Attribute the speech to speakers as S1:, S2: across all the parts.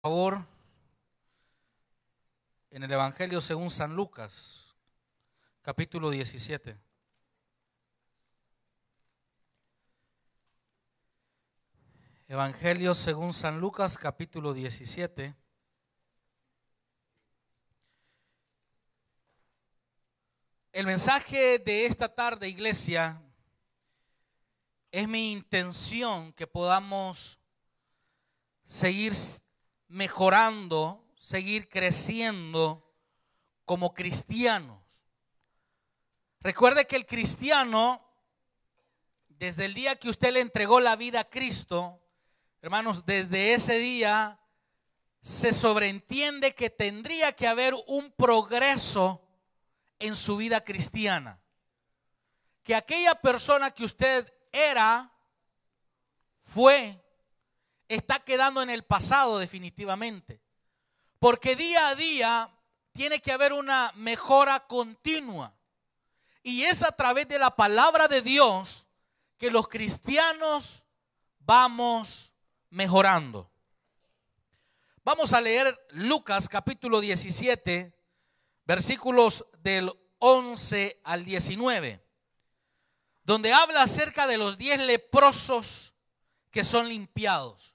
S1: Por favor, en el Evangelio según San Lucas, capítulo 17. Evangelio según San Lucas, capítulo 17. El mensaje de esta tarde, iglesia, es mi intención que podamos seguir mejorando, seguir creciendo como cristianos. Recuerde que el cristiano, desde el día que usted le entregó la vida a Cristo, hermanos, desde ese día se sobreentiende que tendría que haber un progreso en su vida cristiana. Que aquella persona que usted era, está quedando en el pasado definitivamente. Porque día a día tiene que haber una mejora continua. Y es a través de la palabra de Dios que los cristianos vamos mejorando. Vamos a leer Lucas capítulo 17, versículos del 11 al 19, donde habla acerca de los 10 leprosos que son limpiados.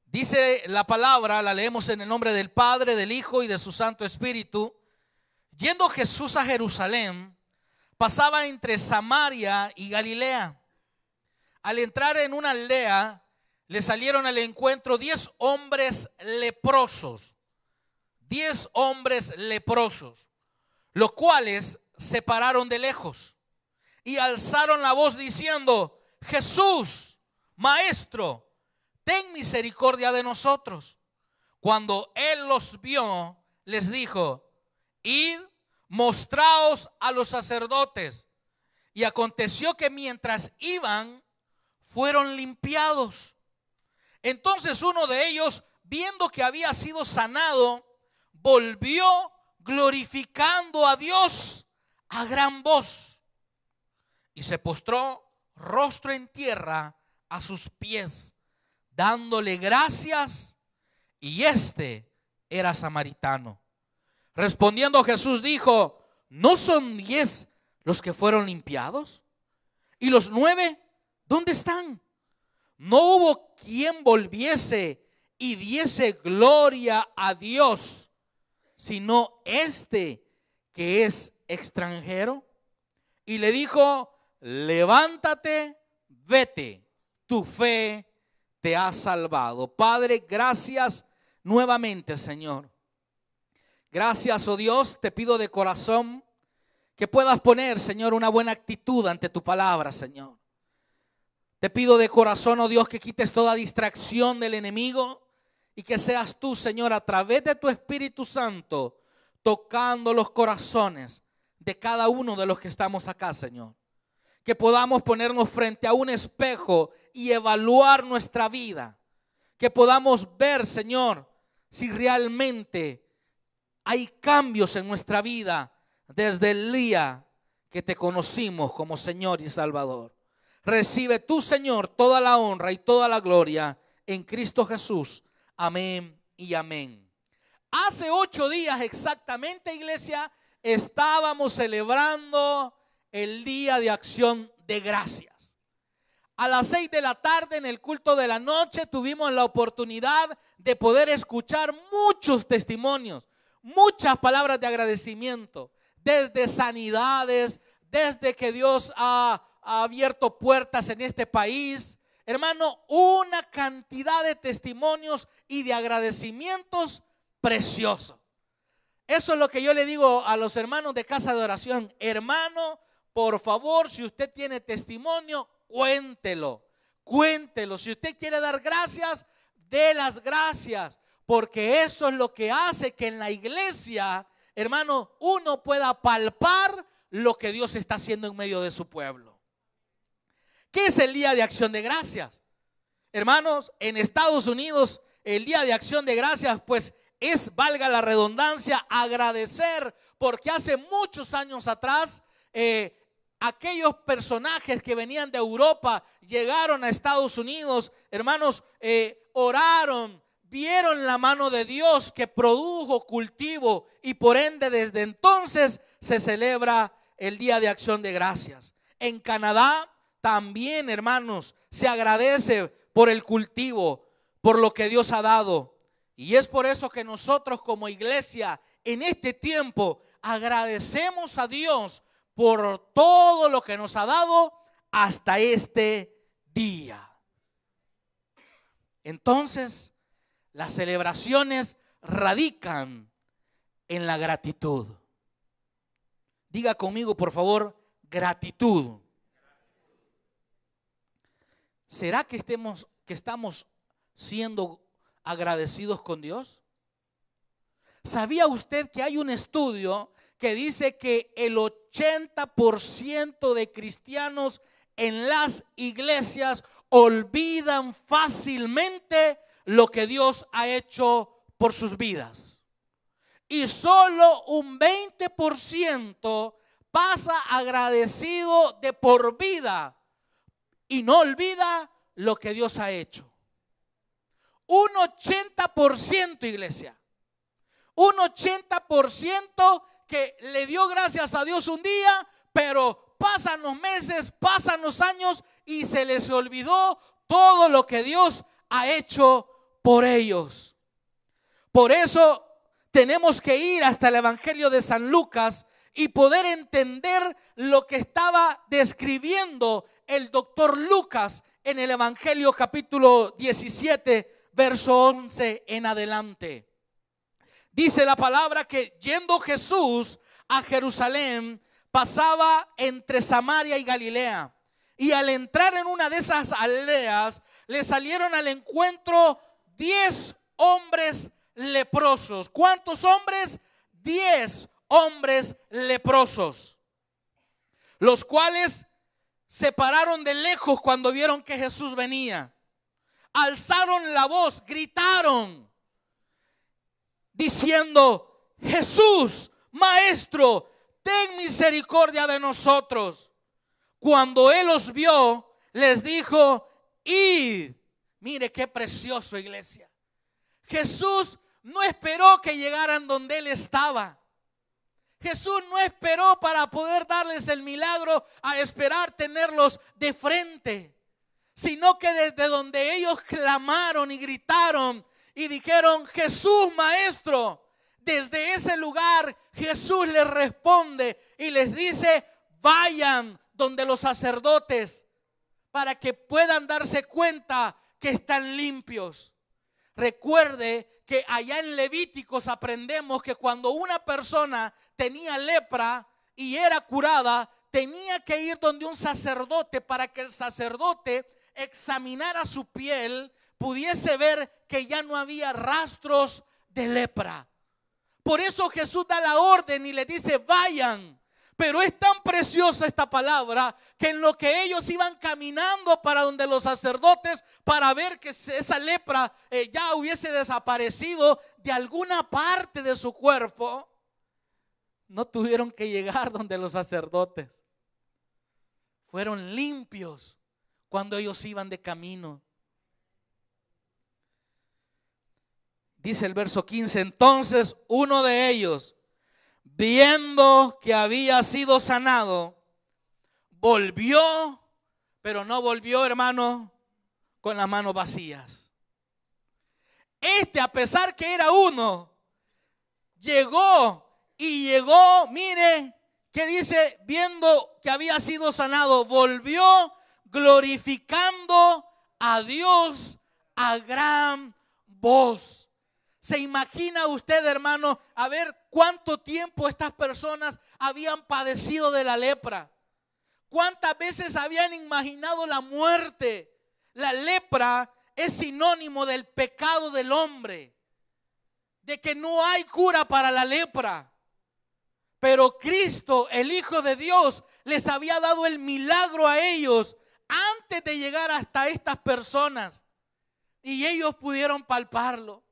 S1: Dice la palabra, la leemos en el nombre del Padre, del Hijo y de su Santo Espíritu. Yendo Jesús a Jerusalén, pasaba entre Samaria y Galilea. Al entrar en una aldea, le salieron al encuentro 10 hombres leprosos. 10 hombres leprosos, los cuales se pararon de lejos y alzaron la voz diciendo: Jesús, Maestro, ten misericordia de nosotros. Cuando él los vio, les dijo: Id, mostraos a los sacerdotes. Y aconteció que mientras iban, fueron limpiados. Entonces uno de ellos, viendo que había sido sanado, volvió glorificando a Dios a gran voz y se postró rostro en tierra a sus pies, dándole gracias, y este era samaritano. Respondiendo Jesús dijo: ¿no son 10 los que fueron limpiados? ¿Y los 9 dónde están? No hubo quien volviese y diese gloria a Dios, sino este que es extranjero. Y le dijo: levántate, vete, tu fe te ha salvado. Padre, gracias nuevamente, Señor. Gracias, oh Dios, te pido de corazón que puedas poner, Señor, una buena actitud ante tu palabra, Señor. Te pido de corazón, oh Dios, que quites toda distracción del enemigo y que seas tú, Señor, a través de tu Espíritu Santo, tocando los corazones de cada uno de los que estamos acá, Señor. Que podamos ponernos frente a un espejo y evaluar nuestra vida. Que podamos ver, Señor, si realmente hay cambios en nuestra vida desde el día que te conocimos como Señor y Salvador. Recibe tú, Señor, toda la honra y toda la gloria en Cristo Jesús. Amén y amén. Hace 8 días exactamente, iglesia, estábamos celebrando el Día de Acción de Gracias. A las 6 de la tarde en el culto de la noche tuvimos la oportunidad de poder escuchar muchos testimonios, muchas palabras de agradecimiento, desde sanidades, desde que Dios ha abierto puertas en este país. Hermano, una cantidad de testimonios y de agradecimientos preciosos. Eso es lo que yo le digo a los hermanos de Casa de Oración. Hermano, por favor, si usted tiene testimonio, cuéntelo. Cuéntelo. Si usted quiere dar gracias, dé las gracias. Porque eso es lo que hace que en la iglesia, hermano, uno pueda palpar lo que Dios está haciendo en medio de su pueblo. ¿Qué es el Día de Acción de Gracias? Hermanos, en Estados Unidos el Día de Acción de Gracias pues es, valga la redundancia, agradecer, porque hace muchos años atrás aquellos personajes que venían de Europa llegaron a Estados Unidos, hermanos, oraron, vieron la mano de Dios que produjo cultivo y por ende desde entonces se celebra el Día de Acción de Gracias. En Canadá también, hermanos, se agradece por el cultivo, por lo que Dios ha dado. Y es por eso que nosotros como iglesia en este tiempo agradecemos a Dios por todo lo que nos ha dado hasta este día. Entonces, las celebraciones radican en la gratitud. Diga conmigo, por favor, gratitud. ¿Será que estamos siendo agradecidos con Dios? ¿Sabía usted que hay un estudio que dice que el 80% de cristianos en las iglesias olvidan fácilmente lo que Dios ha hecho por sus vidas? Y solo un 20% pasa agradecido de por vida y no olvida lo que Dios ha hecho. Un 80%, iglesia. Un 80% que le dio gracias a Dios un día, pero pasan los meses, pasan los años y se les olvidó todo lo que Dios ha hecho por ellos. Por eso tenemos que ir hasta el Evangelio de San Lucas y poder entender lo que estaba describiendo el doctor Lucas en el Evangelio capítulo 17, verso 11 en adelante. Dice la palabra que yendo Jesús a Jerusalén, pasaba entre Samaria y Galilea. Y al entrar en una de esas aldeas, le salieron al encuentro 10 hombres leprosos. ¿Cuántos hombres? 10 hombres leprosos, los cuales se pararon de lejos cuando vieron que Jesús venía. Alzaron la voz, gritaron, diciendo: Jesús, Maestro, ten misericordia de nosotros. Cuando Él los vio, les dijo: id. Mire qué precioso, iglesia. Jesús no esperó que llegaran donde Él estaba. Jesús no esperó para poder darles el milagro a esperar tenerlos de frente, sino que desde donde ellos clamaron y gritaron y dijeron: Jesús, Maestro, desde ese lugar Jesús les responde y les dice: vayan donde los sacerdotes para que puedan darse cuenta que están limpios. Recuerde que allá en Levíticos aprendemos que cuando una persona tenía lepra y era curada, tenía que ir donde un sacerdote para que el sacerdote examinara su piel, pudiese ver que ya no había rastros de lepra. Por eso Jesús da la orden y le dice: vayan. Pero es tan preciosa esta palabra que en lo que ellos iban caminando para donde los sacerdotes para ver que esa lepra ya hubiese desaparecido de alguna parte de su cuerpo, no tuvieron que llegar donde los sacerdotes. Fueron limpios cuando ellos iban de camino. Dice el verso 15: entonces uno de ellos, viendo que había sido sanado, volvió, pero no volvió, hermano, con las manos vacías. A pesar que era uno, llegó, mire, ¿qué dice? Viendo que había sido sanado, volvió glorificando a Dios a gran voz. ¿Se imagina usted, hermano, a ver cuánto tiempo estas personas habían padecido de la lepra? ¿Cuántas veces habían imaginado la muerte? La lepra es sinónimo del pecado del hombre, de que no hay cura para la lepra. Pero Cristo, el Hijo de Dios, les había dado el milagro a ellos antes de llegar hasta estas personas, y ellos pudieron palparlo.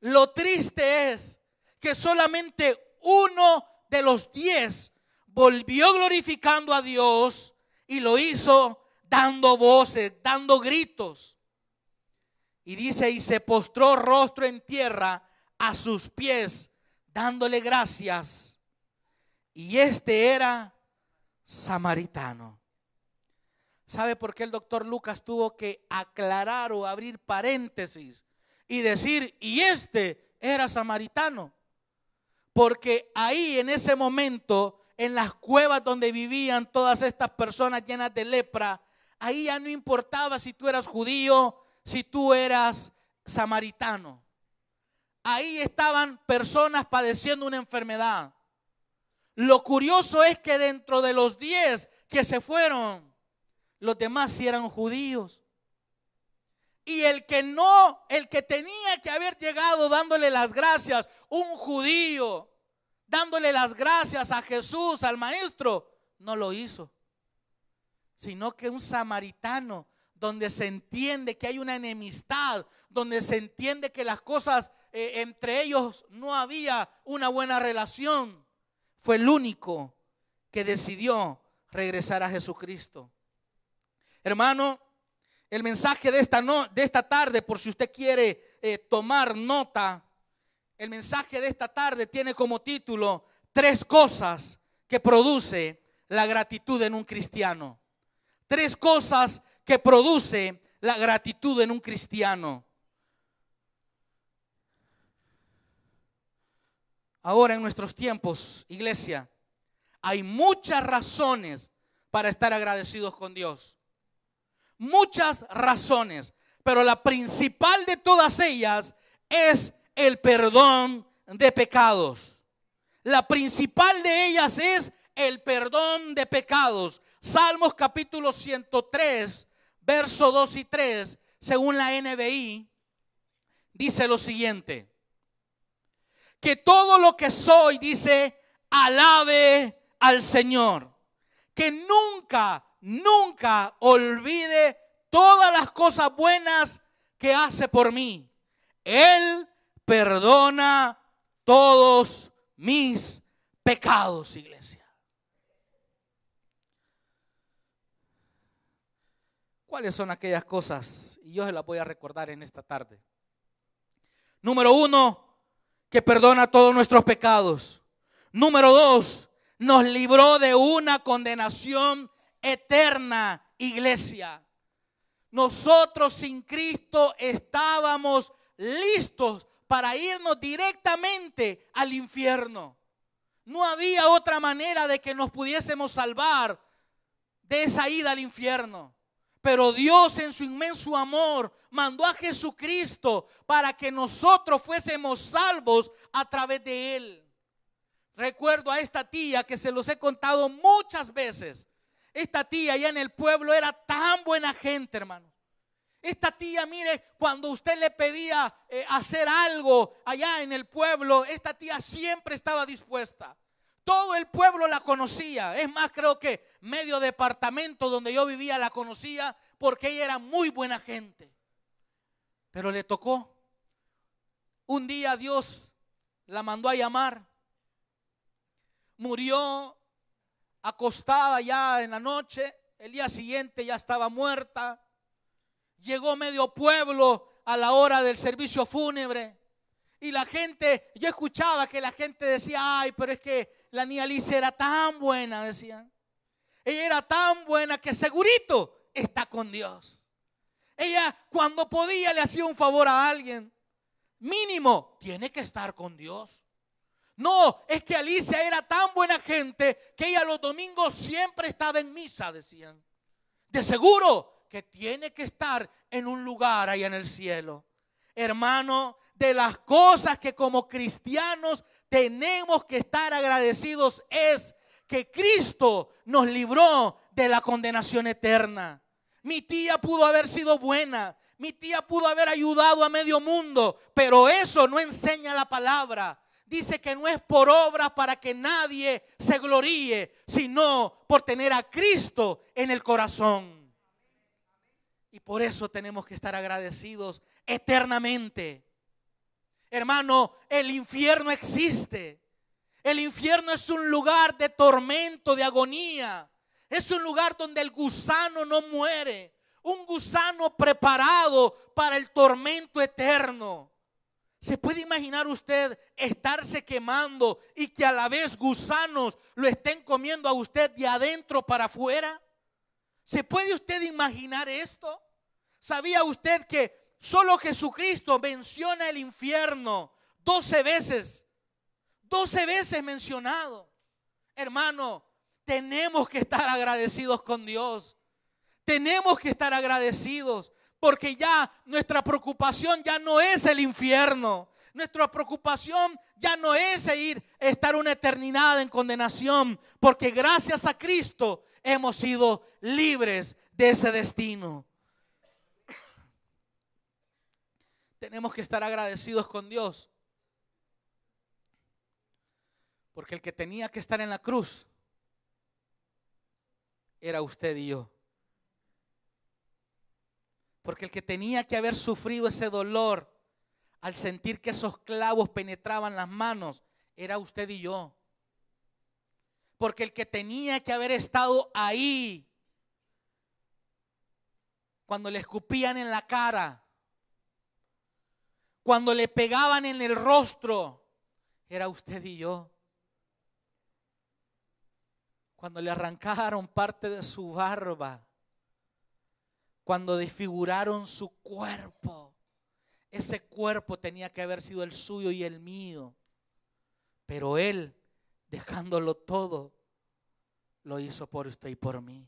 S1: Lo triste es que solamente uno de los 10 volvió glorificando a Dios y lo hizo dando voces, dando gritos. Y dice, y se postró rostro en tierra a sus pies, dándole gracias. Y este era samaritano. ¿Sabe por qué el doctor Lucas tuvo que aclarar o abrir paréntesis y decir, y este era samaritano? Porque ahí en ese momento, en las cuevas donde vivían todas estas personas llenas de lepra, ahí ya no importaba si tú eras judío, si tú eras samaritano. Ahí estaban personas padeciendo una enfermedad. Lo curioso es que dentro de los 10 que se fueron, los demás sí eran judíos. Y el que tenía que haber llegado dándole las gracias, un judío, dándole las gracias a Jesús, al maestro, no lo hizo. Sino que un samaritano, donde se entiende que hay una enemistad, donde se entiende que las cosas entre ellos no había una buena relación, fue el único que decidió regresar a Jesucristo. Hermano, el mensaje de esta tarde, por si usted quiere tomar nota, el mensaje de esta tarde tiene como título 3 cosas que produce la gratitud en un cristiano. 3 cosas que produce la gratitud en un cristiano. Ahora en nuestros tiempos, iglesia, hay muchas razones para estar agradecidos con Dios. Muchas razones, pero la principal de todas ellas es el perdón de pecados. La principal de ellas es el perdón de pecados. Salmos capítulo 103, verso 2 y 3, según la NBI, dice lo siguiente: que todo lo que soy, dice, alabe al Señor. Que nunca olvide todas las cosas buenas que hace por mí. Él perdona todos mis pecados, iglesia. ¿Cuáles son aquellas cosas? Y yo se las voy a recordar en esta tarde. Número 1, que perdona todos nuestros pecados. Número 2, nos libró de una condenación eterna, iglesia. Nosotros sin Cristo estábamos listos para irnos directamente al infierno. No había otra manera de que nos pudiésemos salvar de esa ida al infierno. Pero Dios en su inmenso amor mandó a Jesucristo para que nosotros fuésemos salvos a través de Él. Recuerdo a esta tía que se los he contado muchas veces. Esta tía allá en el pueblo era tan buena gente, hermano. Esta tía, mire, cuando usted le pedía hacer algo allá en el pueblo, esta tía siempre estaba dispuesta. Todo el pueblo la conocía. Es más, creo que medio departamento donde yo vivía la conocía porque ella era muy buena gente. Pero le tocó. Un día Dios la mandó a llamar. Murió acostada ya en la noche. El día siguiente ya estaba muerta. Llegó medio pueblo a la hora del servicio fúnebre. Y la gente, yo escuchaba que la gente decía, ay, pero es que la niña Alicia era tan buena, decían. Ella era tan buena que segurito está con Dios. Ella cuando podía le hacía un favor a alguien. Mínimo, tiene que estar con Dios. No, es que Alicia era tan buena gente que ella los domingos siempre estaba en misa, decían. De seguro que tiene que estar en un lugar allá en el cielo. Hermano, de las cosas que como cristianos tenemos que estar agradecidos es que Cristo nos libró de la condenación eterna. Mi tía pudo haber sido buena, mi tía pudo haber ayudado a medio mundo, pero eso no enseña la palabra. Dice que no es por obras para que nadie se gloríe, sino por tener a Cristo en el corazón. Y por eso tenemos que estar agradecidos eternamente. Hermano, el infierno existe. El infierno es un lugar de tormento, de agonía. Es un lugar donde el gusano no muere. un gusano preparado para el tormento eterno. ¿Se puede imaginar usted estarse quemando y que a la vez gusanos lo estén comiendo a usted de adentro para afuera? ¿Se puede usted imaginar esto? ¿Sabía usted que solo Jesucristo menciona el infierno 12 veces? 12 veces mencionado. Hermano, tenemos que estar agradecidos con Dios. Tenemos que estar agradecidos porque ya nuestra preocupación ya no es el infierno. Nuestra preocupación ya no es estar una eternidad en condenación, porque gracias a Cristo hemos sido libres de ese destino. Tenemos que estar agradecidos con Dios, porque el que tenía que estar en la cruz era usted y yo. Porque el que tenía que haber sufrido ese dolor al sentir que esos clavos penetraban las manos era usted y yo. Porque el que tenía que haber estado ahí cuando le escupían en la cara, cuando le pegaban en el rostro, era usted y yo. Cuando le arrancaron parte de su barba, cuando desfiguraron su cuerpo, ese cuerpo tenía que haber sido el suyo y el mío, pero Él, dejándolo todo, lo hizo por usted y por mí.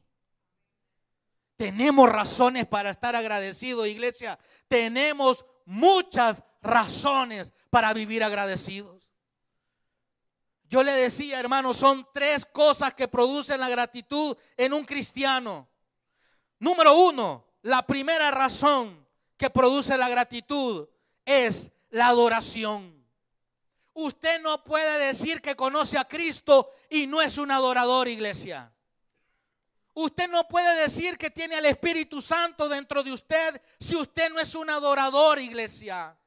S1: Tenemos razones para estar agradecidos, iglesia. Tenemos muchas razones para vivir agradecidos. Yo le decía, hermano, son 3 cosas que producen la gratitud en un cristiano. Número 1, la primera razón que produce la gratitud es la adoración. Usted no puede decir que conoce a Cristo y no es un adorador, iglesia. Usted no puede decir que tiene al Espíritu Santo dentro de usted si usted no es un adorador, iglesia.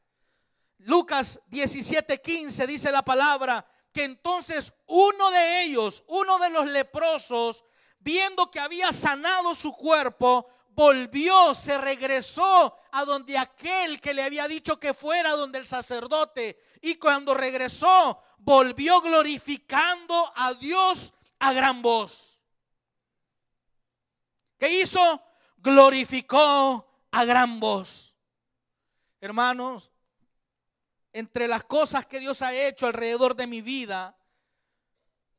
S1: Lucas 17:15 dice la palabra que entonces uno de ellos, uno de los leprosos, viendo que había sanado su cuerpo, volvió, se regresó a donde aquel que le había dicho que fuera, donde el sacerdote, y cuando regresó, volvió glorificando a Dios a gran voz. ¿Qué hizo? Glorificó a gran voz. Hermanos, entre las cosas que Dios ha hecho alrededor de mi vida,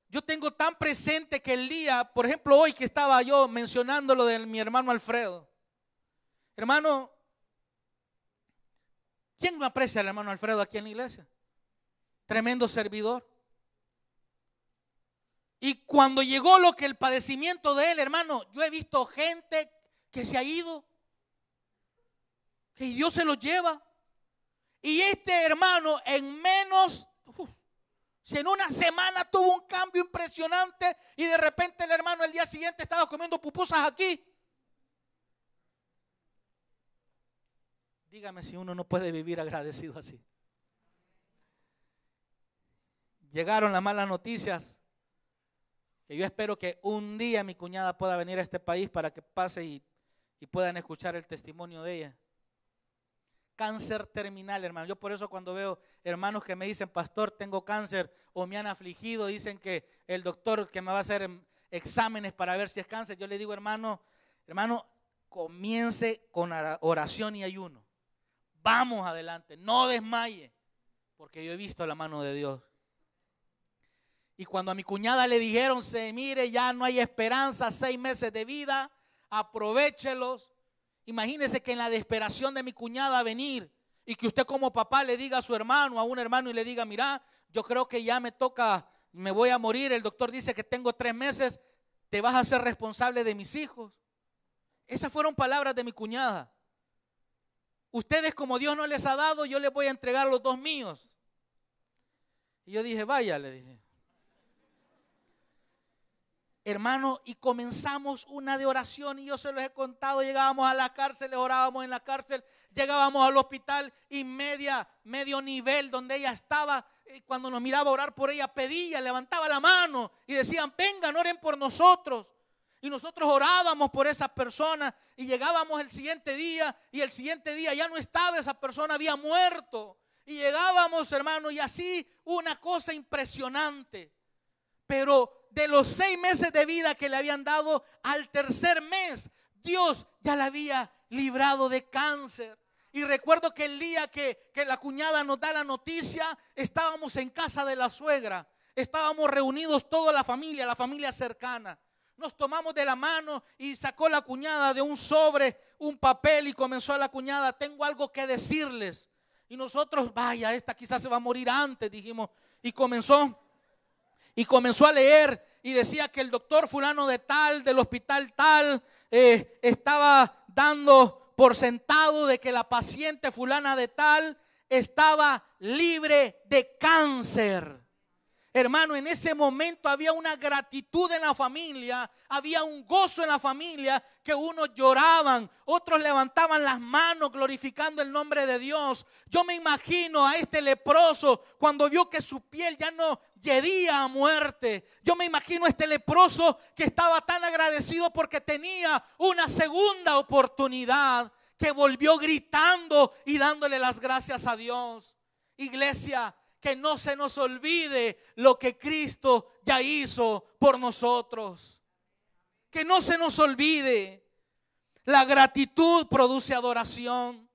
S1: yo tengo tan presente que el día, por ejemplo, hoy que estaba yo mencionando lo de mi hermano Alfredo. Hermano, ¿quién no aprecia al hermano Alfredo aquí en la iglesia? Tremendo servidor. Y cuando llegó lo que el padecimiento de él, hermano, yo he visto gente que se ha ido, que Dios se lo lleva. Y este hermano en menos, si en una semana tuvo un cambio impresionante y de repente el hermano el día siguiente estaba comiendo pupusas aquí. Dígame si uno no puede vivir agradecido así. Llegaron las malas noticias, que yo espero que un día mi cuñada pueda venir a este país para que pase y puedan escuchar el testimonio de ella. Cáncer terminal, hermano. Yo por eso cuando veo hermanos que me dicen, pastor, tengo cáncer, o me han afligido, dicen que el doctor que me va a hacer exámenes para ver si es cáncer, yo le digo, hermano, comience con oración y ayuno. Vamos adelante, no desmaye, porque yo he visto la mano de Dios. Y cuando a mi cuñada le dijeron, mire, ya no hay esperanza, 6 meses de vida, aprovéchelos. Imagínese que en la desesperación de mi cuñada venir y que usted como papá le diga a su hermano, a un hermano y le diga, mira, yo creo que ya me toca, me voy a morir, el doctor dice que tengo 3 meses, te vas a hacer responsable de mis hijos. Esas fueron palabras de mi cuñada. Ustedes como Dios no les ha dado, yo les voy a entregar los 2 míos. Y yo dije, vaya, le dije. Hermano, y comenzamos una de oración y yo se los he contado, llegábamos a la cárcel, orábamos en la cárcel, llegábamos al hospital y medio nivel donde ella estaba, cuando nos miraba orar por ella, pedía, levantaba la mano y decían, vengan, oren por nosotros. Y nosotros orábamos por esas personas y llegábamos el siguiente día y el siguiente día ya no estaba, esa persona había muerto. Y llegábamos, hermano, y así una cosa impresionante. Pero de los 6 meses de vida que le habían dado, al tercer mes, Dios ya la había librado de cáncer. Y recuerdo que el día que la cuñada nos da la noticia, estábamos en casa de la suegra. Estábamos reunidos toda la familia cercana. Nos tomamos de la mano y sacó la cuñada de un sobre, un papel, y comenzó a la cuñada: tengo algo que decirles. Y nosotros, vaya, esta quizás se va a morir antes, dijimos. Y comenzó a leer y decía que el doctor fulano de tal, del hospital tal, estaba dando por sentado de que la paciente fulana de tal estaba libre de cáncer. Hermano, en ese momento había una gratitud en la familia, había un gozo en la familia, que unos lloraban, otros levantaban las manos glorificando el nombre de Dios. Yo me imagino a este leproso cuando vio que su piel ya no hiedía a muerte. Yo me imagino a este leproso que estaba tan agradecido porque tenía una segunda oportunidad, que volvió gritando y dándole las gracias a Dios. Iglesia, que no se nos olvide lo que Cristo ya hizo por nosotros. Que no se nos olvide. La gratitud produce adoración.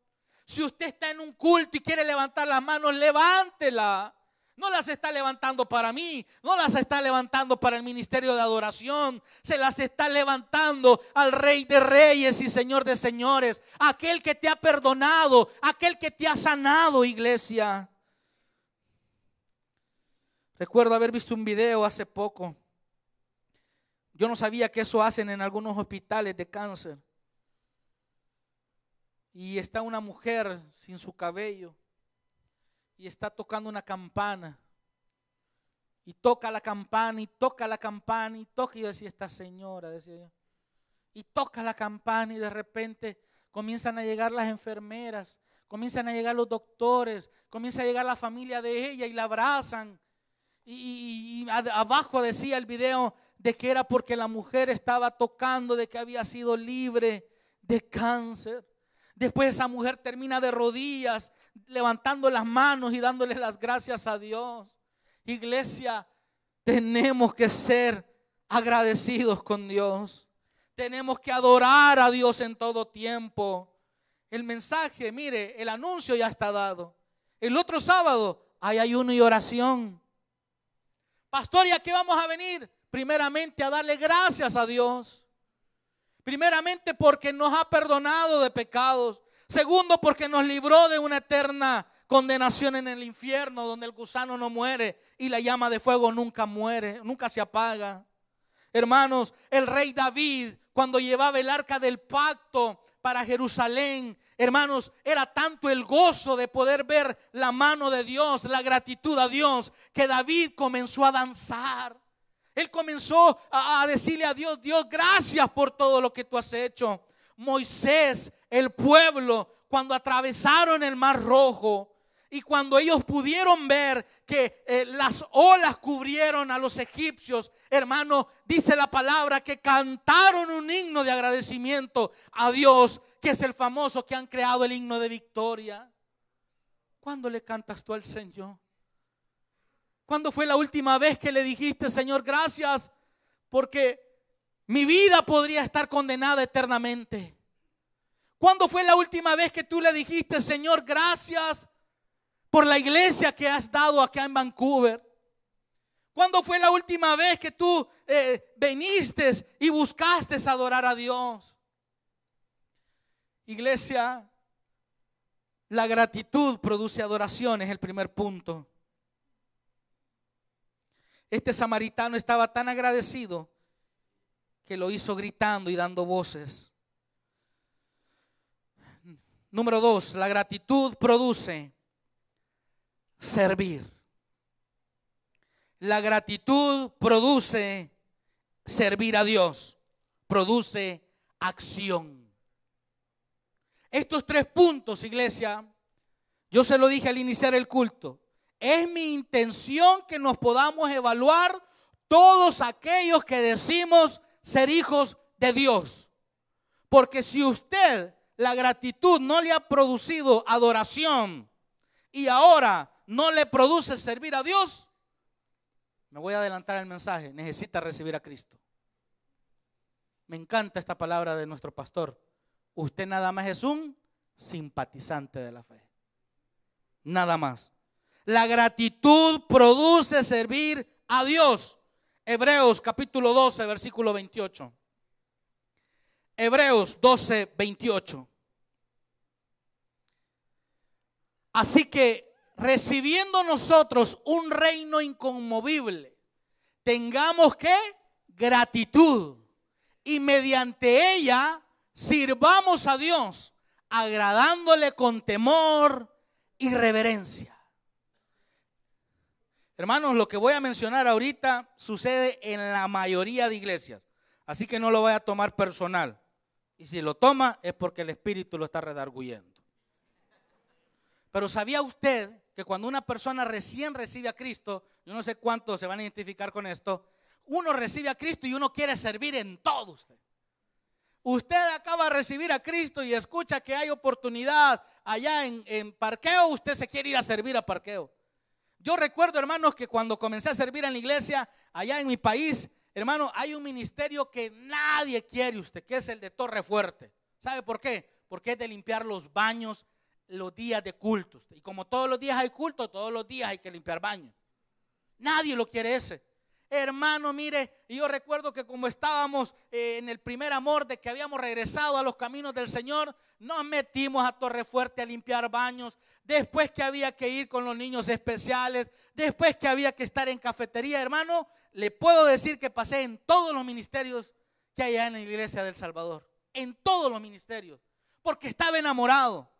S1: Si usted está en un culto y quiere levantar las manos, levántela. No las está levantando para mí, no las está levantando para el ministerio de adoración. Se las está levantando al Rey de Reyes y Señor de Señores. Aquel que te ha perdonado, aquel que te ha sanado, iglesia. Recuerdo haber visto un video hace poco. Yo no sabía que eso hacen en algunos hospitales de cáncer. Y está una mujer sin su cabello y está tocando una campana. Y toca la campana y toca la campana y toca. Y yo decía: esta señora, decía yo. Y toca la campana y de repente comienzan a llegar las enfermeras, comienzan a llegar los doctores, comienza a llegar la familia de ella y la abrazan. Y abajo decía el video de que era porque la mujer estaba tocando, de que había sido libre de cáncer. Después esa mujer termina de rodillas, levantando las manos y dándole las gracias a Dios. Iglesia, tenemos que ser agradecidos con Dios. Tenemos que adorar a Dios en todo tiempo. El mensaje, mire, el anuncio ya está dado. El otro sábado hay ayuno y oración. Pastor, ¿y a qué vamos a venir? Primeramente a darle gracias a Dios. Primeramente porque nos ha perdonado de pecados. Segundo, porque nos libró de una eterna condenación en el infierno, donde el gusano no muere y la llama de fuego nunca muere, nunca se apaga. Hermanos, el rey David, cuando llevaba el arca del pacto para Jerusalén, hermanos, era tanto el gozo de poder ver la mano de Dios, la gratitud a Dios, que David comenzó a danzar. Él comenzó a decirle a Dios: Dios, gracias por todo lo que tú has hecho. Moisés, el pueblo, cuando atravesaron el Mar Rojo y cuando ellos pudieron ver que las olas cubrieron a los egipcios, hermano, dice la palabra que cantaron un himno de agradecimiento a Dios, que es el famoso que han creado el himno de victoria. ¿Cuándo le cantas tú al Señor? ¿Cuándo fue la última vez que le dijiste: Señor, gracias porque mi vida podría estar condenada eternamente? ¿Cuándo fue la última vez que tú le dijiste: Señor, gracias por la iglesia que has dado acá en Vancouver? ¿Cuándo fue la última vez que tú viniste y buscaste adorar a Dios? Iglesia, la gratitud produce adoración, es el primer punto. Este samaritano estaba tan agradecido que lo hizo gritando y dando voces. Número 2, la gratitud produce servir. La gratitud produce servir a Dios, produce acción. Estos 3 puntos, iglesia, yo se lo dije al iniciar el culto. Es mi intención que nos podamos evaluar todos aquellos que decimos ser hijos de Dios. Porque si usted, la gratitud no le ha producido adoración y ahora no le produce servir a Dios, me voy a adelantar el mensaje, necesita recibir a Cristo. Me encanta esta palabra de nuestro pastor. Usted nada más es un simpatizante de la fe. Nada más. La gratitud produce servir a Dios. Hebreos capítulo 12, versículo 28. Hebreos 12, 28. Así que recibiendo nosotros un reino inconmovible, tengamos ¿qué? Gratitud. Y mediante ella sirvamos a Dios, agradándole con temor y reverencia. Hermanos, lo que voy a mencionar ahorita sucede en la mayoría de iglesias, así que no lo voy a tomar personal. Y si lo toma es porque el Espíritu lo está redarguyendo. Pero ¿sabía usted que cuando una persona recién recibe a Cristo, yo no sé cuántos se van a identificar con esto, uno recibe a Cristo y uno quiere servir en todo usted? Usted acaba de recibir a Cristo y escucha que hay oportunidad allá en parqueo, usted se quiere ir a servir a parqueo. Yo recuerdo, hermanos, que cuando comencé a servir en la iglesia allá en mi país, hermano, hay un ministerio que nadie quiere usted, que es el de Torre Fuerte. ¿Sabe por qué? Porque es de limpiar los baños los días de culto. Y como todos los días hay culto, todos los días hay que limpiar baños. Nadie lo quiere ese. Hermano, mire, yo recuerdo que como estábamos en el primer amor de que habíamos regresado a los caminos del Señor, nos metimos a Torre Fuerte a limpiar baños. Después que había que ir con los niños especiales, después que había que estar en cafetería, hermano, le puedo decir que pasé en todos los ministerios que hay en la iglesia del Salvador. En todos los ministerios, porque estaba enamorado.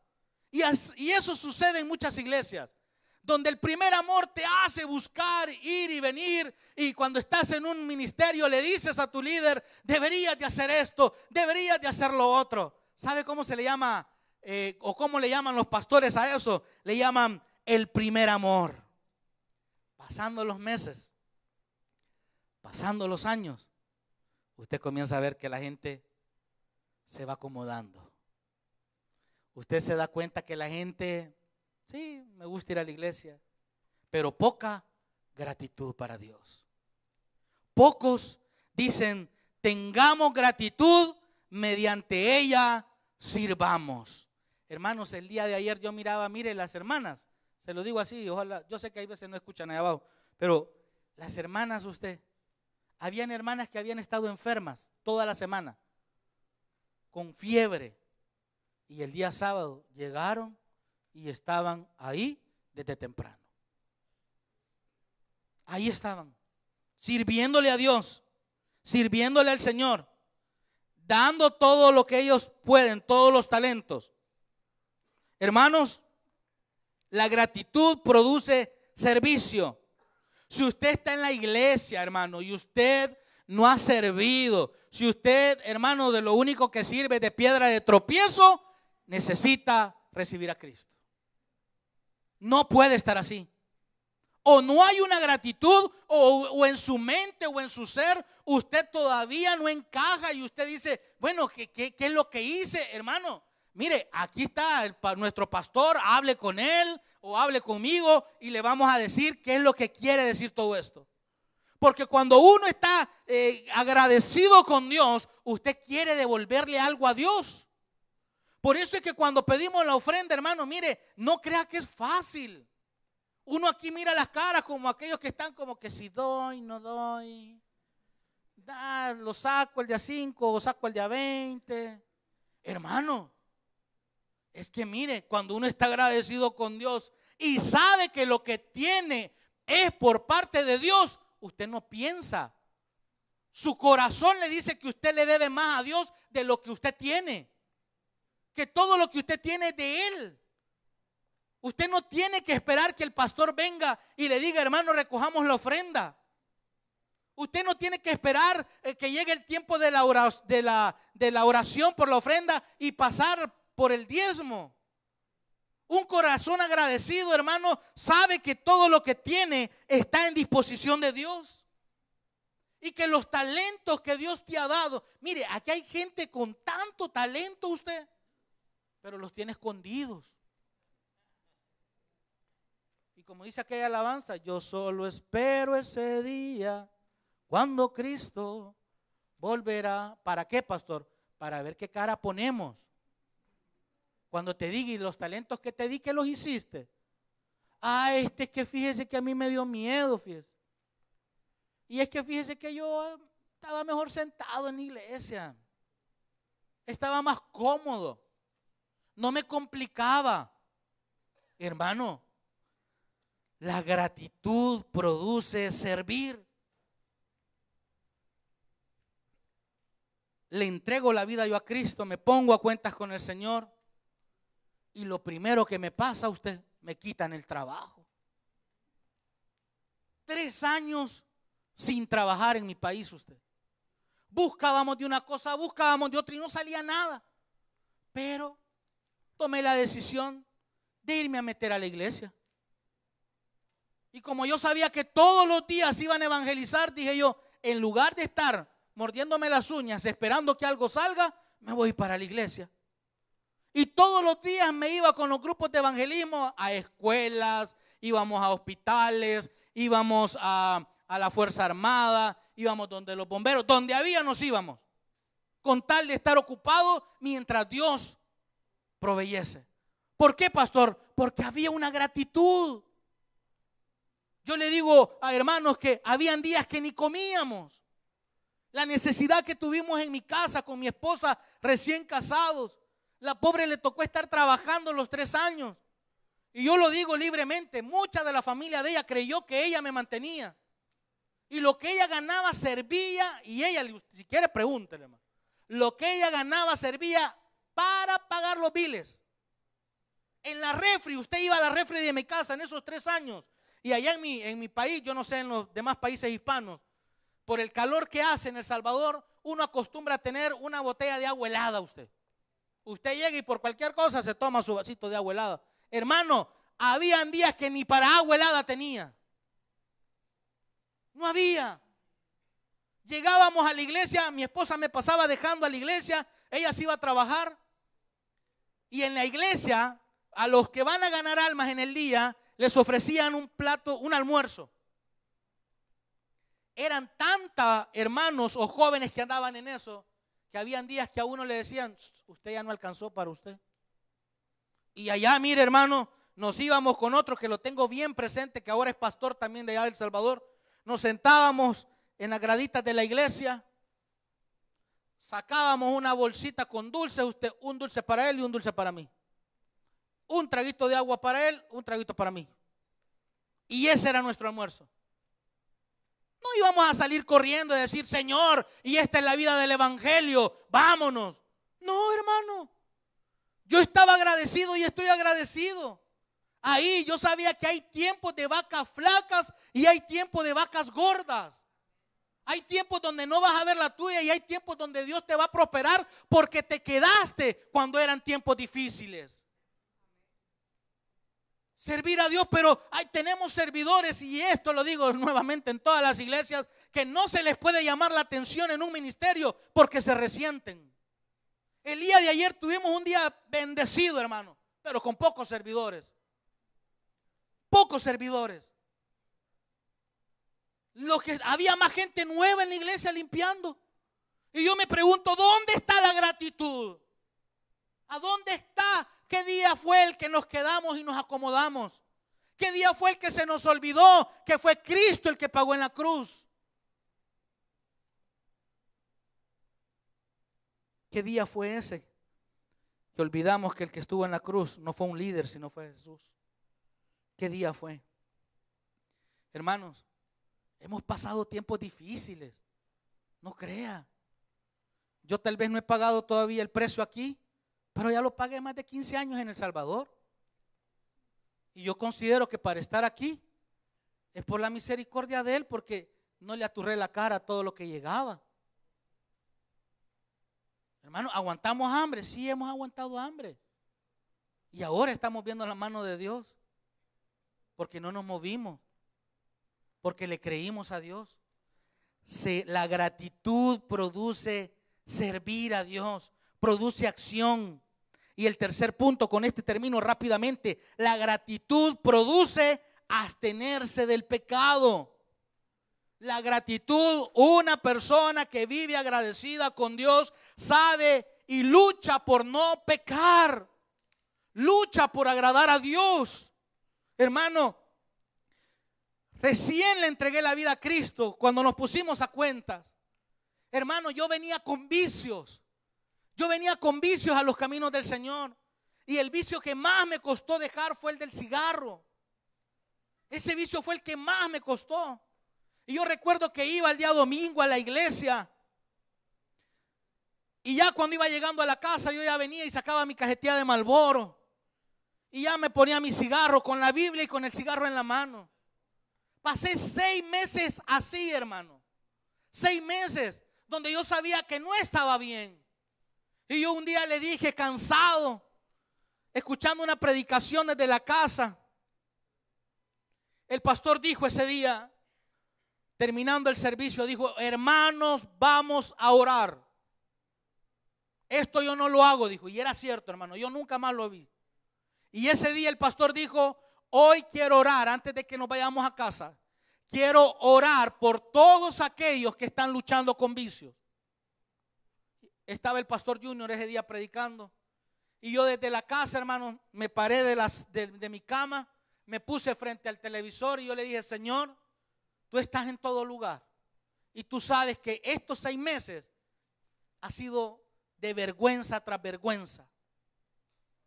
S1: Y eso sucede en muchas iglesias, donde el primer amor te hace buscar, ir y venir. Y cuando estás en un ministerio le dices a tu líder, deberías de hacer esto, deberías de hacer lo otro. ¿Sabe cómo se le llama? O cómo le llaman los pastores a eso? Le llaman el primer amor. Pasando los meses, pasando los años, usted comienza a ver que la gente se va acomodando. Usted se da cuenta que la gente, sí, me gusta ir a la iglesia, pero poca gratitud para Dios. Pocos dicen, tengamos gratitud, mediante ella sirvamos. Hermanos, el día de ayer yo miraba, mire, las hermanas, se lo digo así, ojalá, yo sé que hay veces no escuchan ahí abajo, pero las hermanas habían hermanas que habían estado enfermas toda la semana, con fiebre, y el día sábado llegaron y estaban ahí desde temprano. Ahí estaban, sirviéndole a Dios, sirviéndole al Señor, dando todo lo que ellos pueden, todos los talentos. Hermanos, la gratitud produce servicio. Si usted está en la iglesia, hermano, y usted no ha servido, si usted, hermano, de lo único que sirve de piedra de tropiezo, necesita recibir a Cristo. No puede estar así. O no hay una gratitud, o en su mente o en su ser usted todavía no encaja y usted dice, bueno, ¿qué es lo que hice, hermano? Mire, aquí está nuestro pastor, hable con él o hable conmigo y le vamos a decir qué es lo que quiere decir todo esto. Porque cuando uno está agradecido con Dios, usted quiere devolverle algo a Dios. Por eso es que cuando pedimos la ofrenda, hermano, mire, no crea que es fácil. Uno aquí mira las caras como aquellos que están como que si doy, no doy. Lo saco el día 5 o saco el día 20. Hermano, es que mire, cuando uno está agradecido con Dios y sabe que lo que tiene es por parte de Dios, usted no piensa. Su corazón le dice que usted le debe más a Dios de lo que usted tiene. Que todo lo que usted tiene es de Él. Usted no tiene que esperar que el pastor venga y le diga, hermano, recojamos la ofrenda. Usted no tiene que esperar que llegue el tiempo de la oración por la ofrenda y pasar por el diezmo. Un corazón agradecido, hermano, sabe que todo lo que tiene está en disposición de Dios. Y que los talentos que Dios te ha dado, mire, aquí hay gente con tanto talento usted, pero los tiene escondidos. Y como dice aquella alabanza, yo solo espero ese día cuando Cristo volverá. ¿Para qué, pastor? Para ver qué cara ponemos. Cuando te diga, y los talentos que te di, que los hiciste. Es que fíjese que a mí me dio miedo, fíjese. Y es que fíjese que yo estaba mejor sentado en la iglesia. Estaba más cómodo. No me complicaba. Hermano, la gratitud produce servir. Le entrego la vida yo a Cristo, me pongo a cuentas con el Señor. Y lo primero que me pasa a usted, me quitan el trabajo. 3 años sin trabajar en mi país usted. Buscábamos de una cosa, buscábamos de otra y no salía nada. Pero tomé la decisión de irme a meter a la iglesia. Y como yo sabía que todos los días iban a evangelizar, dije yo, en lugar de estar mordiéndome las uñas esperando que algo salga, me voy para la iglesia. Y todos los días me iba con los grupos de evangelismo a escuelas, íbamos a hospitales, íbamos a la Fuerza Armada, íbamos donde los bomberos, donde había nos íbamos, con tal de estar ocupados mientras Dios proveyese. ¿Por qué, pastor? Porque había una gratitud. Yo le digo a hermanos que habían días que ni comíamos. La necesidad que tuvimos en mi casa con mi esposa recién casados. La pobre le tocó estar trabajando los 3 años. Y yo lo digo libremente, mucha de la familia de ella creyó que ella me mantenía. Y lo que ella ganaba servía, y ella, si quiere pregúntele, hermano, lo que ella ganaba servía para pagar los biles. En la refri, usted iba a la refri de mi casa en esos 3 años. Y allá en mi país, yo no sé en los demás países hispanos, por el calor que hace en El Salvador, uno acostumbra a tener una botella de agua helada usted. Usted llega y por cualquier cosa se toma su vasito de agua helada. Hermano, habían días que ni para agua helada tenía. No había. Llegábamos a la iglesia, mi esposa me pasaba dejando a la iglesia, ella se iba a trabajar. Y en la iglesia, a los que van a ganar almas en el día, les ofrecían un plato, un almuerzo. Eran tantos hermanos o jóvenes que andaban en eso, que habían días que a uno le decían, usted ya no alcanzó para usted. Y allá, mire hermano, nos íbamos con otro que lo tengo bien presente, que ahora es pastor también de allá de El Salvador. Nos sentábamos en las graditas de la iglesia, sacábamos una bolsita con dulces, un dulce para él y un dulce para mí. Un traguito de agua para él, un traguito para mí. Y ese era nuestro almuerzo. No íbamos a salir corriendo y decir, Señor, y esta es la vida del evangelio, vámonos. No, hermano. Yo estaba agradecido y estoy agradecido. Ahí yo sabía que hay tiempos de vacas flacas y hay tiempos de vacas gordas. Hay tiempos donde no vas a ver la tuya y hay tiempos donde Dios te va a prosperar porque te quedaste cuando eran tiempos difíciles. Servir a Dios, pero tenemos servidores, y esto lo digo nuevamente en todas las iglesias, que no se les puede llamar la atención en un ministerio porque se resienten. El día de ayer tuvimos un día bendecido, hermano, pero con pocos servidores. Pocos servidores. Había más gente nueva en la iglesia limpiando. Y yo me pregunto, ¿dónde está la gratitud? ¿A dónde está? ¿Qué día fue el que nos quedamos y nos acomodamos? ¿Qué día fue el que se nos olvidó que fue Cristo el que pagó en la cruz? ¿Qué día fue ese que olvidamos que el que estuvo en la cruz no fue un líder, sino fue Jesús? ¿Qué día fue? Hermanos, hemos pasado tiempos difíciles. No crea. Yo tal vez no he pagado todavía el precio aquí, pero ya lo pagué más de 15 años en El Salvador. Y yo considero que para estar aquí es por la misericordia de Él, porque no le aturré la cara a todo lo que llegaba. Hermano, ¿aguantamos hambre? Sí, hemos aguantado hambre. Y ahora estamos viendo la mano de Dios, porque no nos movimos, porque le creímos a Dios. La gratitud produce servir a Dios, produce acción. Y el tercer punto, con este termino rápidamente, la gratitud produce abstenerse del pecado. La gratitud, una persona que vive agradecida con Dios sabe y lucha por no pecar, lucha por agradar a Dios. Hermano, recién le entregué la vida a Cristo cuando nos pusimos a cuentas. Hermano, yo venía con vicios. Yo venía con vicios a los caminos del Señor. Y el vicio que más me costó dejar fue el del cigarro. Ese vicio fue el que más me costó. Y yo recuerdo que iba el día domingo a la iglesia. Y ya cuando iba llegando a la casa, yo ya venía y sacaba mi cajetilla de Marlboro. Y ya me ponía mi cigarro con la Biblia y con el cigarro en la mano. Pasé 6 meses así, hermano. 6 meses donde yo sabía que no estaba bien. Y yo un día le dije, cansado, escuchando una predicación desde la casa. El pastor dijo ese día, terminando el servicio, dijo: hermanos, vamos a orar. Esto yo no lo hago, dijo. Y era cierto, hermano, yo nunca más lo vi. Y ese día el pastor dijo: hoy quiero orar, antes de que nos vayamos a casa, quiero orar por todos aquellos que están luchando con vicios. Estaba el pastor Junior ese día predicando. Y yo desde la casa, hermano, me paré de mi cama, me puse frente al televisor y yo le dije: Señor, tú estás en todo lugar. Y tú sabes que estos 6 meses ha sido de vergüenza tras vergüenza.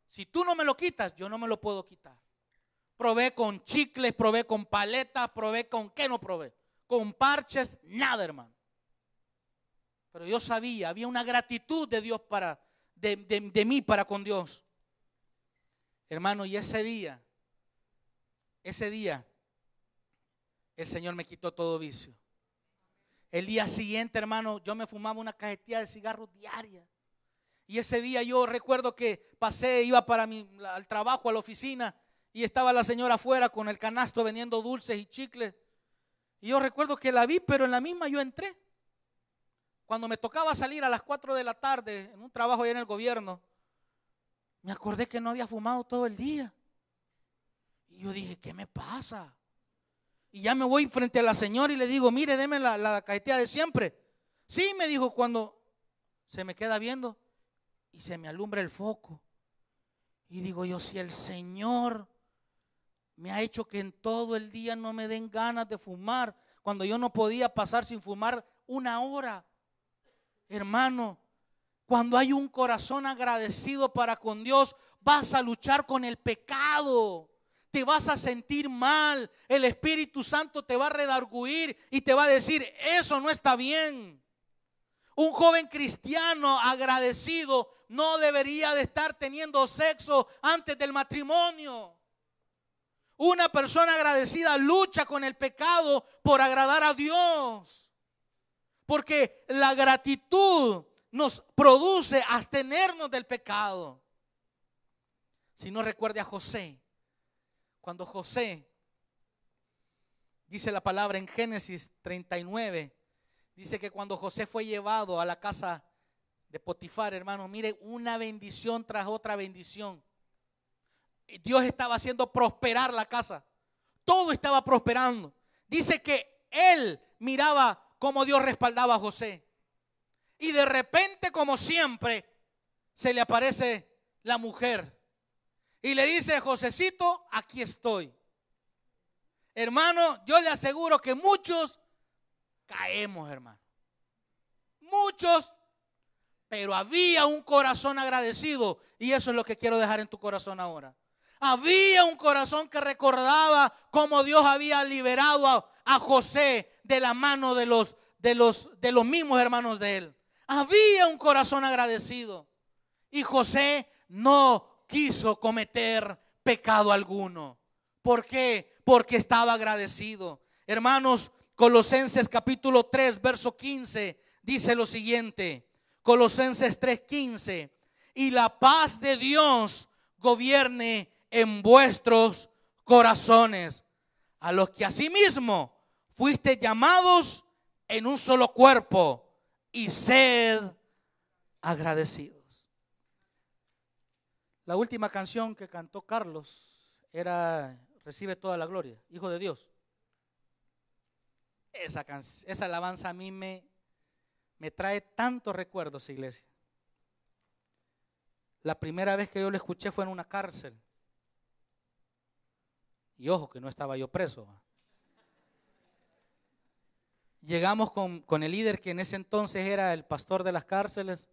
S1: Si tú no me lo quitas, yo no me lo puedo quitar. Probé con chicles, probé con paletas, probé con ¿qué no probé? Con parches, nada, hermano. Pero yo sabía, había una gratitud de Dios de mí para con Dios. Hermano, y ese día, el Señor me quitó todo vicio. El día siguiente, hermano, yo me fumaba una cajetilla de cigarros diaria. Y ese día yo recuerdo que iba al trabajo, a la oficina, y estaba la señora afuera con el canasto vendiendo dulces y chicles. Y yo recuerdo que la vi, pero en la misma yo entré. Cuando me tocaba salir a las 4 de la tarde en un trabajo allá en el gobierno, me acordé que no había fumado todo el día. Y yo dije: ¿qué me pasa? Y ya me voy frente a la señora y le digo: mire, deme la cajetilla de siempre. Sí, me dijo, cuando se me queda viendo y se me alumbra el foco. Y digo yo: si el Señor me ha hecho que en todo el día no me den ganas de fumar, cuando yo no podía pasar sin fumar 1 hora. Hermano, cuando hay un corazón agradecido para con Dios, vas a luchar con el pecado. Te vas a sentir mal. El Espíritu Santo te va a redarguir y te va a decir: eso no está bien. Un joven cristiano agradecido no debería de estar teniendo sexo antes del matrimonio. Una persona agradecida lucha con el pecado por agradar a Dios. Porque la gratitud nos produce abstenernos del pecado. Si no, recuerde a José. Cuando José, dice la palabra en Génesis 39, dice que cuando José fue llevado a la casa de Potifar, hermano, mire, una bendición tras otra bendición. Dios estaba haciendo prosperar la casa. Todo estaba prosperando. Dice que él miraba cómo Dios respaldaba a José. Y de repente, como siempre, se le aparece la mujer. Y le dice: Josecito, aquí estoy. Hermano, yo le aseguro que muchos caemos, hermano. Muchos. Pero había un corazón agradecido. Y eso es lo que quiero dejar en tu corazón ahora. Había un corazón que recordaba cómo Dios había liberado a José de la mano de los mismos hermanos de él. Había un corazón agradecido. Y José no quiso cometer pecado alguno. ¿Por qué? Porque estaba agradecido. Hermanos, Colosenses capítulo 3, verso 15 dice lo siguiente. Colosenses 3:15: y la paz de Dios gobierne en vuestros corazones, a los que asimismo fuiste llamados en un solo cuerpo y sed agradecidos. La última canción que cantó Carlos era Recibe toda la gloria, Hijo de Dios. Esa alabanza a mí me trae tantos recuerdos, iglesia. La primera vez que yo lo escuché fue en una cárcel. Y ojo que no estaba yo preso. Llegamos con el líder que en ese entonces era el pastor de las cárceles.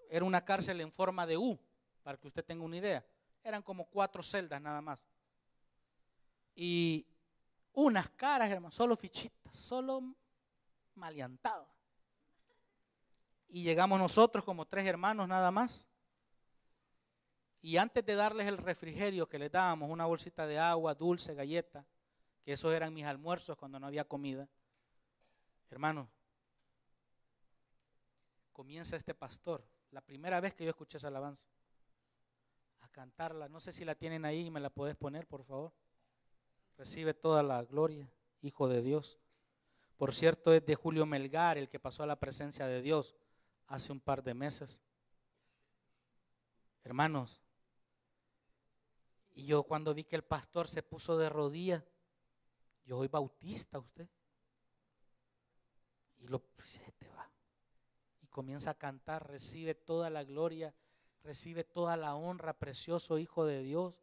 S1: Era una cárcel en forma de U, para que usted tenga una idea. Eran como 4 celdas nada más. Y unas caras, hermano, solo fichitas, solo maleantadas. Y llegamos nosotros como 3 hermanos nada más. Y antes de darles el refrigerio que les dábamos, una bolsita de agua, dulce, galleta, que esos eran mis almuerzos cuando no había comida. Hermano, comienza este pastor, la primera vez que yo escuché esa alabanza, a cantarla. No sé si la tienen ahí y me la podés poner, por favor. Recibe toda la gloria, Hijo de Dios. Por cierto, es de Julio Melgar, el que pasó a la presencia de Dios hace un par de meses. Hermanos, y yo cuando vi que el pastor se puso de rodillas, yo soy bautista, usted. Y y comienza a cantar, recibe toda la gloria, recibe toda la honra, precioso Hijo de Dios.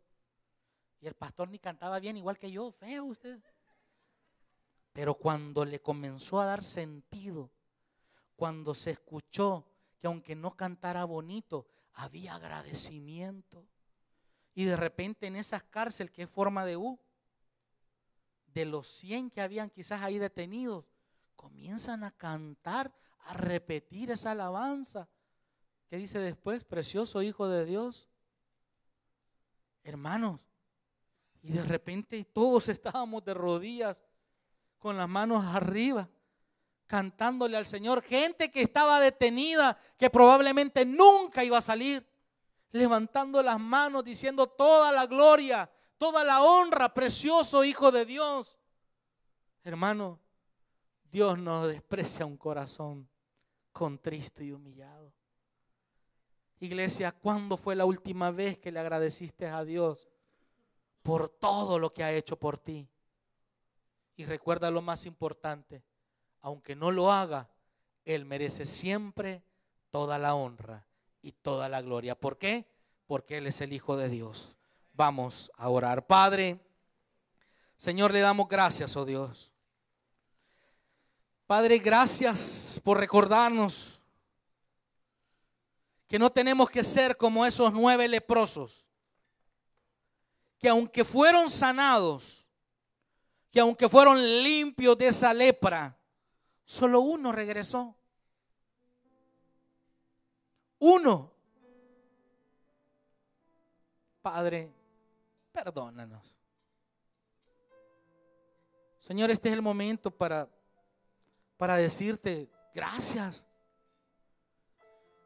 S1: Y el pastor ni cantaba bien, igual que yo, feo usted. Pero cuando le comenzó a dar sentido, cuando se escuchó que aunque no cantara bonito, había agradecimiento. Y de repente en esa cárcel que es forma de U, de los 100 que habían quizás ahí detenidos, comienzan a cantar, a repetir esa alabanza. ¿Qué dice después? Precioso Hijo de Dios. Hermanos, y de repente todos estábamos de rodillas, con las manos arriba, cantándole al Señor. Gente que estaba detenida, que probablemente nunca iba a salir, levantando las manos, diciendo toda la gloria, toda la honra, precioso Hijo de Dios. Hermano, Dios no desprecia un corazón contristo y humillado. Iglesia, ¿cuándo fue la última vez que le agradeciste a Dios por todo lo que ha hecho por ti? Y recuerda lo más importante, aunque no lo haga, Él merece siempre toda la honra y toda la gloria. ¿Por qué? Porque Él es el Hijo de Dios. Vamos a orar. Padre, Señor, le damos gracias, oh Dios. Padre, gracias por recordarnos que no tenemos que ser como esos 9 leprosos, que aunque fueron sanados, que aunque fueron limpios de esa lepra, solo uno regresó. Uno. Padre, perdónanos. Señor, este es el momento para decirte gracias.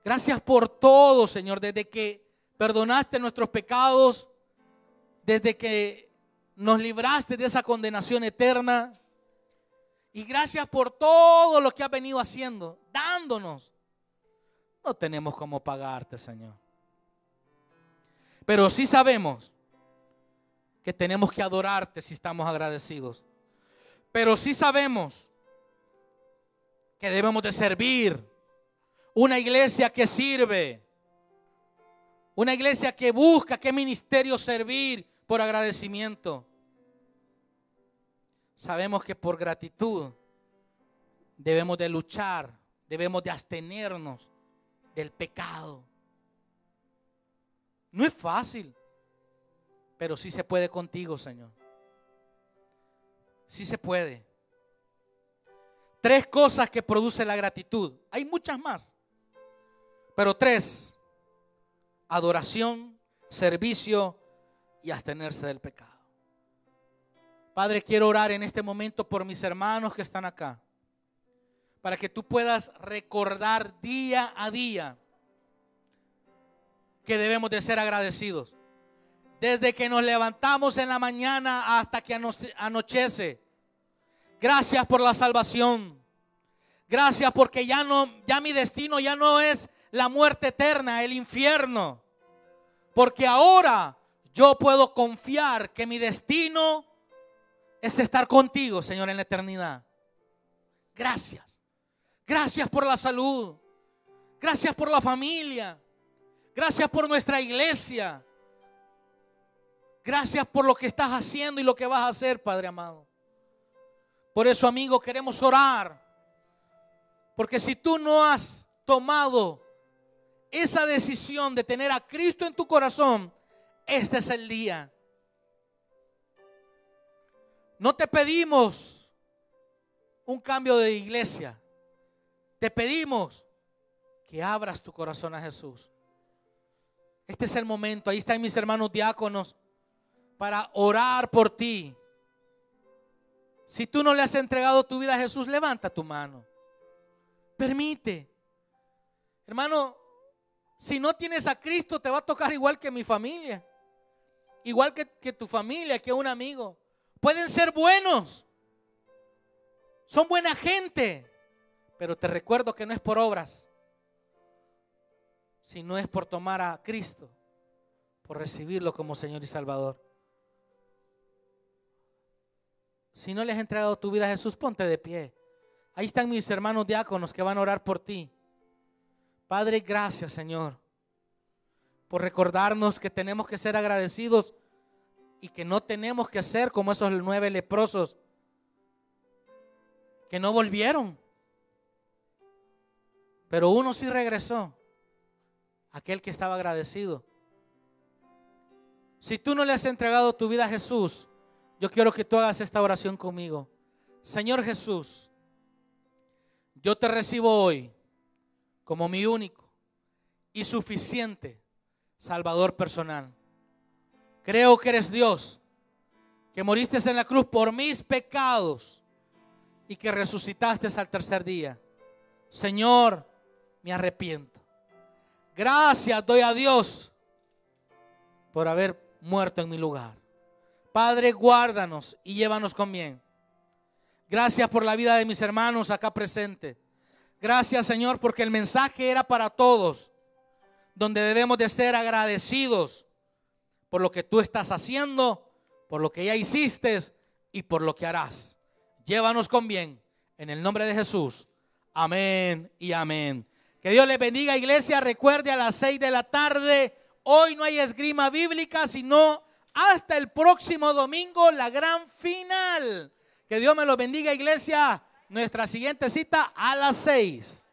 S1: Gracias por todo, Señor, desde que perdonaste nuestros pecados, desde que nos libraste de esa condenación eterna. Y gracias por todo lo que has venido haciendo, dándonos. No tenemos cómo pagarte, Señor. Pero sí sabemos que tenemos que adorarte si estamos agradecidos. Pero sí sabemos que debemos de servir. Una iglesia que sirve. Una iglesia que busca qué ministerio servir por agradecimiento. Sabemos que por gratitud debemos de luchar, debemos de abstenernos del pecado. No es fácil, pero sí se puede contigo, Señor. Sí se puede. 3 cosas que produce la gratitud. Hay muchas más, pero 3: adoración, servicio y abstenerse del pecado. Padre, quiero orar en este momento por mis hermanos que están acá, para que tú puedas recordar día a día que debemos de ser agradecidos. Desde que nos levantamos en la mañana hasta que anochece. Gracias por la salvación. Gracias porque ya mi destino ya no es la muerte eterna, el infierno. Porque ahora yo puedo confiar que mi destino es estar contigo, Señor, en la eternidad. Gracias. Gracias por la salud. Gracias por la familia. Gracias por nuestra iglesia. Gracias por lo que estás haciendo y lo que vas a hacer, Padre amado. Por eso, amigo, queremos orar. Porque si tú no has tomado esa decisión de tener a Cristo en tu corazón, este es el día. No te pedimos un cambio de iglesia. Te pedimos que abras tu corazón a Jesús. Este es el momento. Ahí están mis hermanos diáconos para orar por ti. Si tú no le has entregado tu vida a Jesús, levanta tu mano. Permite. Hermano, si no tienes a Cristo, te va a tocar igual que mi familia. Igual que tu familia, que un amigo. Pueden ser buenos. Son buena gente. Pero te recuerdo que no es por obras, sino es por tomar a Cristo, por recibirlo como Señor y Salvador. Si no le has entregado tu vida a Jesús, ponte de pie. Ahí están mis hermanos diáconos que van a orar por ti. Padre, gracias, Señor, por recordarnos que tenemos que ser agradecidos y que no tenemos que ser como esos 9 leprosos que no volvieron. Pero uno sí regresó, aquel que estaba agradecido. Si tú no le has entregado tu vida a Jesús, yo quiero que tú hagas esta oración conmigo. Señor Jesús, yo te recibo hoy como mi único y suficiente Salvador personal. Creo que eres Dios, que moriste en la cruz por mis pecados y que resucitaste al tercer día. Señor, me arrepiento. Gracias doy a Dios por haber muerto en mi lugar. Padre, guárdanos y llévanos con bien. Gracias por la vida de mis hermanos acá presentes. Gracias, Señor, porque el mensaje era para todos, donde debemos de ser agradecidos por lo que tú estás haciendo, por lo que ya hiciste y por lo que harás. Llévanos con bien, en el nombre de Jesús. Amén y amén. Que Dios les bendiga, iglesia. Recuerde, a las 6 de la tarde, hoy no hay esgrima bíblica, sino hasta el próximo domingo, la gran final. Que Dios me lo bendiga, iglesia. Nuestra siguiente cita a las 6.